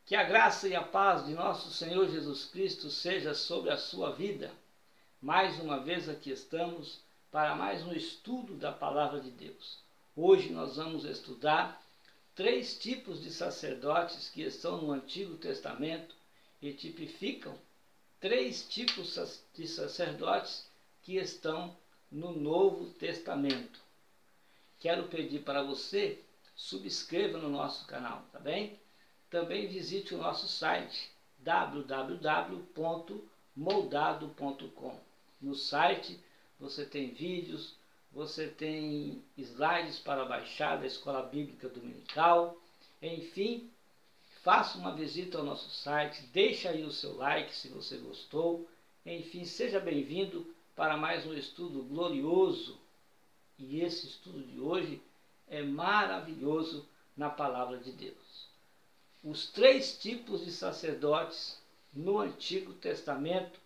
Que a graça e a paz de nosso Senhor Jesus Cristo seja sobre a sua vida. Mais uma vez aqui estamos para mais um estudo da Palavra de Deus. Hoje nós vamos estudar 3 tipos de sacerdotes que estão no Antigo Testamento e tipificam 3 tipos de sacerdotes que estão no Novo Testamento. Quero pedir para você, subscreva no nosso canal, tá bem? Também visite o nosso site www.moldado.com. No site você tem vídeos, você tem slides para baixar da Escola Bíblica Dominical. Enfim, faça uma visita ao nosso site, deixe aí o seu like se você gostou. Enfim, seja bem-vindo para mais um estudo glorioso. E esse estudo de hoje é maravilhoso na Palavra de Deus. Os 3 tipos de sacerdotes no Antigo Testamento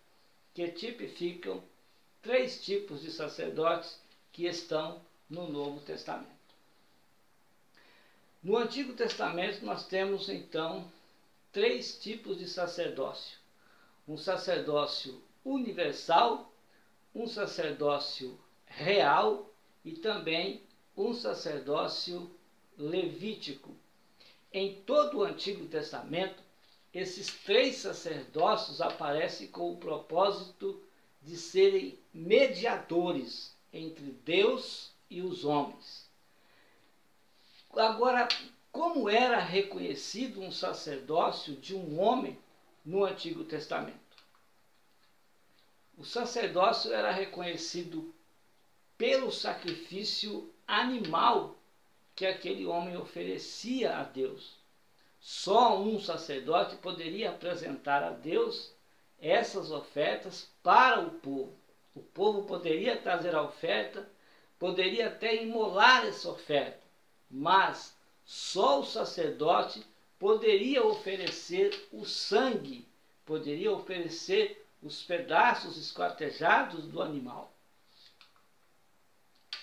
que tipificam 3 tipos de sacerdotes que estão no Novo Testamento. No Antigo Testamento nós temos então 3 tipos de sacerdócio. Um sacerdócio universal, um sacerdócio real e também um sacerdócio levítico. Em todo o Antigo Testamento, esses 3 sacerdócios aparecem com o propósito de serem mediadores entre Deus e os homens. Agora, como era reconhecido um sacerdócio de um homem no Antigo Testamento? O sacerdócio era reconhecido pelo sacrifício animal que aquele homem oferecia a Deus. Só um sacerdote poderia apresentar a Deus essas ofertas para o povo. O povo poderia trazer a oferta, poderia até imolar essa oferta, mas só o sacerdote poderia oferecer o sangue, poderia oferecer os pedaços esquartejados do animal.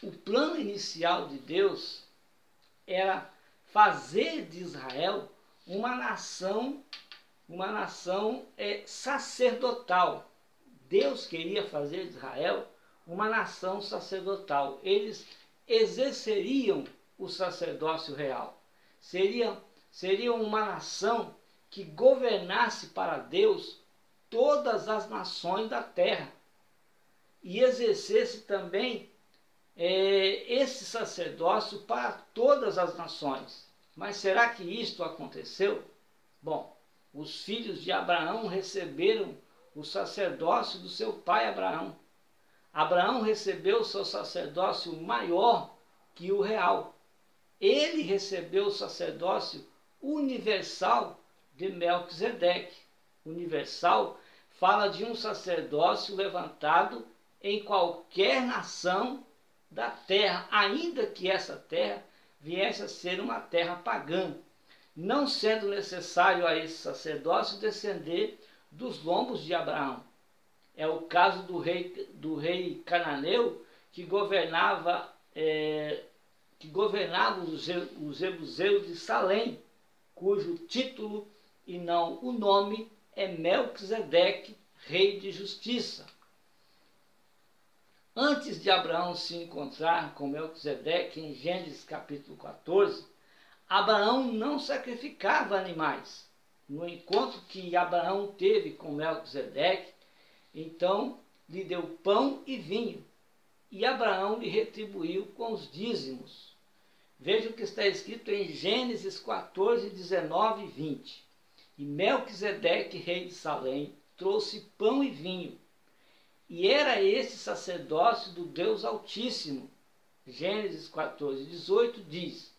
O plano inicial de Deus era fazer de Israel uma nação sacerdotal. Deus queria fazer de Israel uma nação sacerdotal. Eles exerceriam o sacerdócio real. Seriam uma nação que governasse para Deus todas as nações da terra e exercesse também esse sacerdócio para todas as nações. Mas será que isto aconteceu? Bom, os filhos de Abraão receberam o sacerdócio do seu pai Abraão. Abraão recebeu o seu sacerdócio maior que o real. Ele recebeu o sacerdócio universal de Melquisedeque. Universal fala de um sacerdócio levantado em qualquer nação da terra, ainda que essa terra viesse a ser uma terra pagã, não sendo necessário a esse sacerdócio descender dos lombos de Abraão. É o caso do rei cananeu que governava os jebuseus de Salém, cujo título e não o nome é Melquisedeque, rei de justiça. Antes de Abraão se encontrar com Melquisedeque, em Gênesis capítulo 14, Abraão não sacrificava animais. No encontro que Abraão teve com Melquisedeque, então lhe deu pão e vinho, e Abraão lhe retribuiu com os dízimos. Veja o que está escrito em Gênesis 14, 19 e 20. E Melquisedeque, rei de Salém, trouxe pão e vinho, e era esse sacerdócio do Deus Altíssimo. Gênesis 14, 18 diz: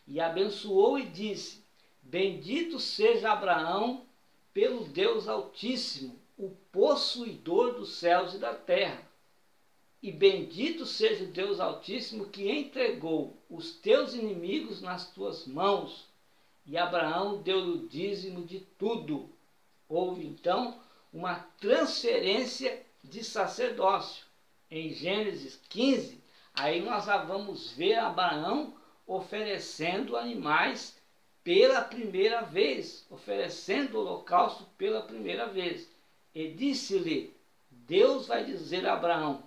E abençoou e disse: Bendito seja Abraão pelo Deus Altíssimo, o possuidor dos céus e da terra. E bendito seja o Deus Altíssimo que entregou os teus inimigos nas tuas mãos. E Abraão deu-lhe o dízimo de tudo. Houve então uma transferência de sacerdócio. Em Gênesis 15, aí nós já vamos ver Abraão oferecendo animais pela primeira vez, oferecendo o holocausto pela primeira vez. E disse-lhe, Deus vai dizer a Abraão,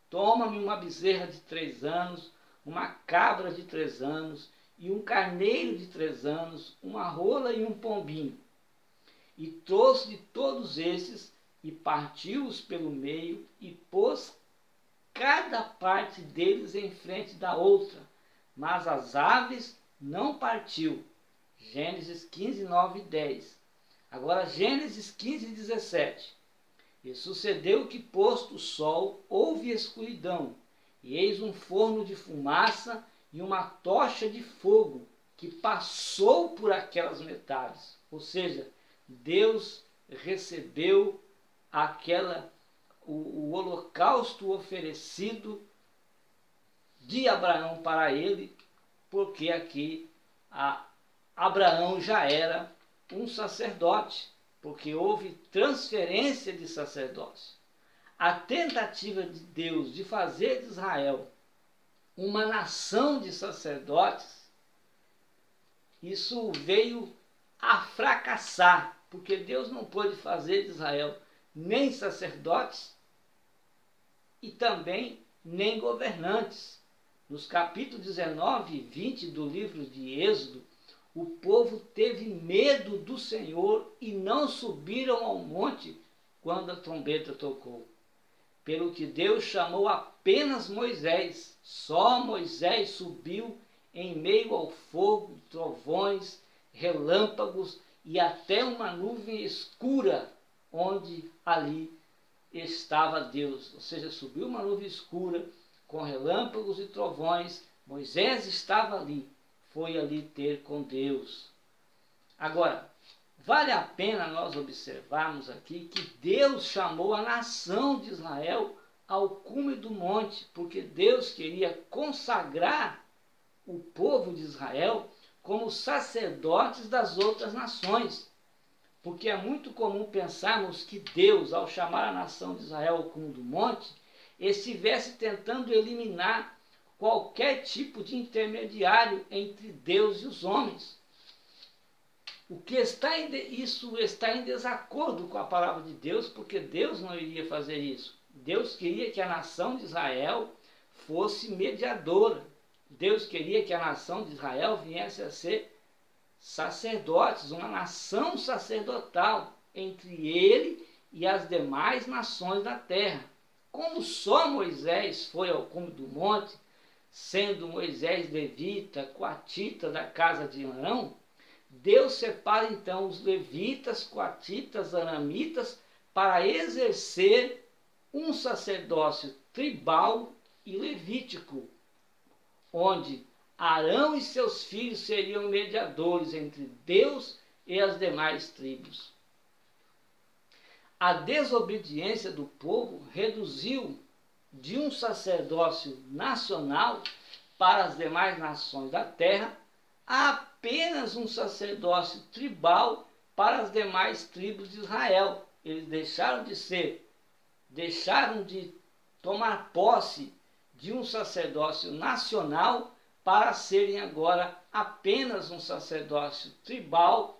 toma-me uma bezerra de 3 anos, uma cabra de 3 anos, e um carneiro de 3 anos, uma rola e um pombinho. E trouxe-lhe todos esses, e partiu-os pelo meio, e pôs cada parte deles em frente da outra, mas as aves não partiu. Gênesis 15, 9 e 10. Agora Gênesis 15, 17. E sucedeu que, posto o sol, houve escuridão, e eis um forno de fumaça e uma tocha de fogo, que passou por aquelas metades. Ou seja, Deus recebeu o holocausto oferecido de Abraão para ele, porque aqui Abraão já era um sacerdote, porque houve transferência de sacerdócio. A tentativa de Deus de fazer de Israel uma nação de sacerdotes, isso veio a fracassar, porque Deus não pôde fazer de Israel nem sacerdotes e também nem governantes. Nos capítulos 19 e 20 do livro de Êxodo, o povo teve medo do Senhor e não subiram ao monte quando a trombeta tocou. Pelo que Deus chamou apenas Moisés. Só Moisés subiu em meio ao fogo, trovões, relâmpagos e até uma nuvem escura, onde ali estava Deus. Ou seja, subiu uma nuvem escura com relâmpagos e trovões. Moisés estava ali, foi ali ter com Deus. Agora, vale a pena nós observarmos aqui que Deus chamou a nação de Israel ao cume do monte, porque Deus queria consagrar o povo de Israel como sacerdotes das outras nações. Porque é muito comum pensarmos que Deus, ao chamar a nação de Israel ao cume do monte, estivesse tentando eliminar qualquer tipo de intermediário entre Deus e os homens. Isso está em desacordo com a palavra de Deus, porque Deus não iria fazer isso. Deus queria que a nação de Israel fosse mediadora. Deus queria que a nação de Israel viesse a ser sacerdotes, uma nação sacerdotal entre ele e as demais nações da terra. Como só Moisés foi ao cume do monte, sendo Moisés levita, coatita da casa de Arão, Deus separa então os levitas, coatitas, aramitas, para exercer um sacerdócio tribal e levítico, onde Arão e seus filhos seriam mediadores entre Deus e as demais tribos. A desobediência do povo reduziu de um sacerdócio nacional para as demais nações da terra a apenas um sacerdócio tribal para as demais tribos de Israel. Eles deixaram de tomar posse de um sacerdócio nacional para serem agora apenas um sacerdócio tribal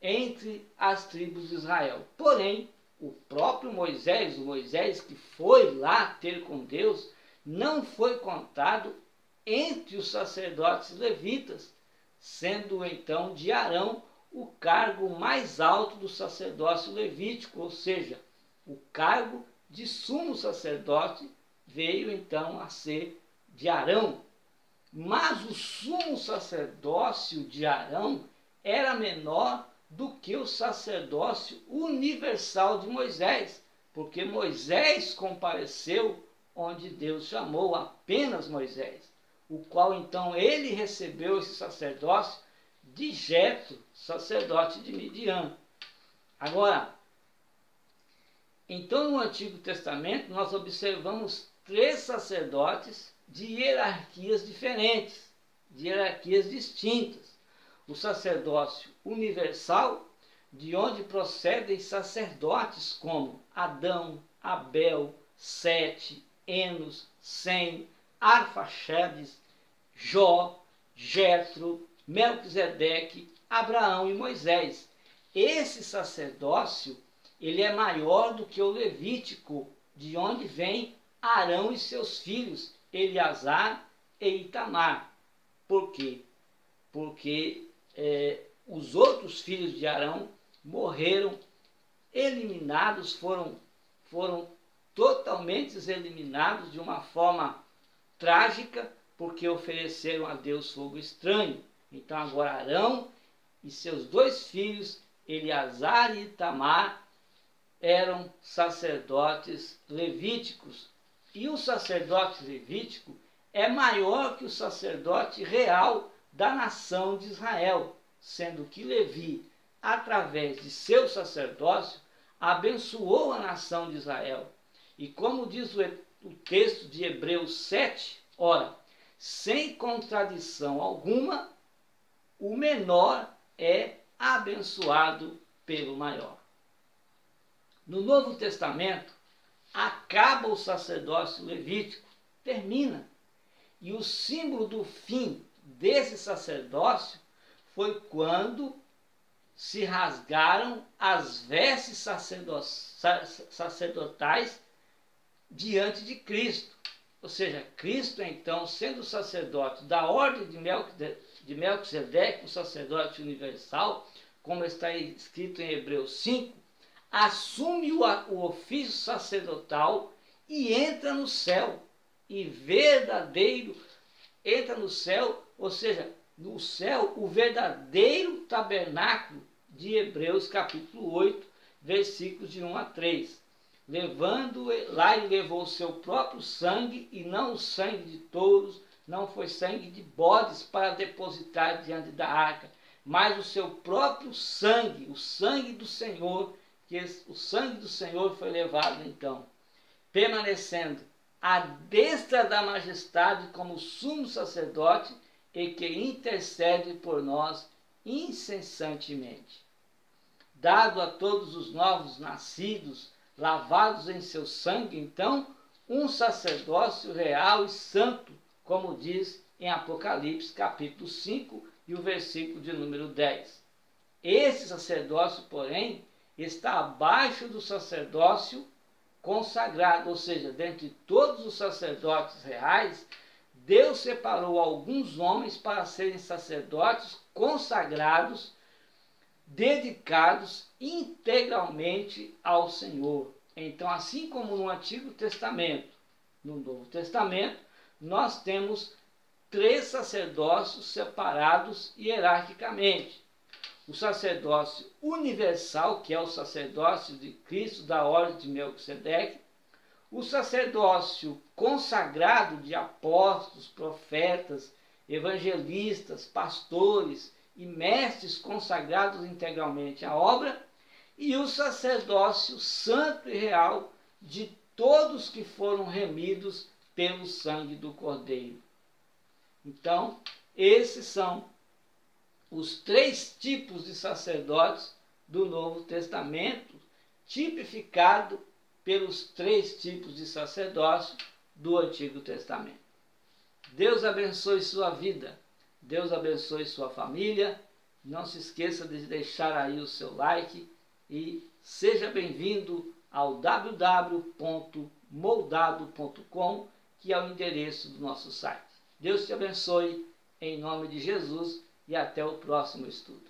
entre as tribos de Israel. Porém, o próprio Moisés, o Moisés que foi lá ter com Deus, não foi contado entre os sacerdotes levitas, sendo então de Arão o cargo mais alto do sacerdócio levítico, ou seja, o cargo de sumo sacerdote veio então a ser de Arão. Mas o sumo sacerdócio de Arão era menor do que o sacerdócio universal de Moisés, porque Moisés compareceu onde Deus chamou apenas Moisés, o qual então ele recebeu esse sacerdócio de Jetro, sacerdote de Midian. Agora, então no Antigo Testamento nós observamos 3 sacerdotes de hierarquias diferentes, de hierarquias distintas. O sacerdócio universal, de onde procedem sacerdotes como Adão, Abel, Sete, Enos, Sem, Arfaxades, Jó, Jetro Melquisedeque, Abraão e Moisés. Esse sacerdócio, ele é maior do que o levítico, de onde vem Arão e seus filhos, Eleazar e Itamar. Por quê? Porque os outros filhos de Arão morreram, eliminados, foram totalmente eliminados de uma forma trágica, porque ofereceram a Deus fogo estranho. Então agora Arão e seus dois filhos, Eleazar e Itamar, eram sacerdotes levíticos. E o sacerdote levítico é maior que o sacerdote real da nação de Israel, sendo que Levi, através de seu sacerdócio, abençoou a nação de Israel. E como diz o texto de Hebreus 7, ora, sem contradição alguma, o menor é abençoado pelo maior. No Novo Testamento, acaba o sacerdócio levítico, termina. E o símbolo do fim desse sacerdócio foi quando se rasgaram as vestes sacerdotais diante de Cristo. Ou seja, Cristo, então, sendo sacerdote da ordem de Melquisedeque, o sacerdote universal, como está escrito em Hebreus 5, assume o ofício sacerdotal e entra no céu. E verdadeiro, entra no céu, ou seja, no céu, o verdadeiro tabernáculo de Hebreus capítulo 8, versículos de 1 a 3. Lá ele levou o seu próprio sangue, e não o sangue de touros, não foi sangue de bodes para depositar diante da arca, mas o seu próprio sangue, o sangue do Senhor, que o sangue do Senhor foi levado então, permanecendo à destra da majestade como sumo sacerdote e que intercede por nós incessantemente. Dado a todos os novos nascidos, lavados em seu sangue, então, um sacerdócio real e santo, como diz em Apocalipse capítulo 5 e o versículo de número 10. Esse sacerdócio, porém, está abaixo do sacerdócio consagrado, ou seja, dentre todos os sacerdotes reais, Deus separou alguns homens para serem sacerdotes consagrados, dedicados integralmente ao Senhor. Então, assim como no Antigo Testamento, no Novo Testamento, nós temos 3 sacerdócios separados hierarquicamente. O sacerdócio universal, que é o sacerdócio de Cristo da ordem de Melquisedeque, o sacerdócio consagrado de apóstolos, profetas, evangelistas, pastores e mestres consagrados integralmente à obra, e o sacerdócio santo e real de todos que foram remidos pelo sangue do Cordeiro. Então, esses são os 3 tipos de sacerdotes do Novo Testamento, tipificado pelos 3 tipos de sacerdócio do Antigo Testamento. Deus abençoe sua vida, Deus abençoe sua família. Não se esqueça de deixar aí o seu like e seja bem-vindo ao www.moldado.com, que é o endereço do nosso site. Deus te abençoe, em nome de Jesus, e até o próximo estudo.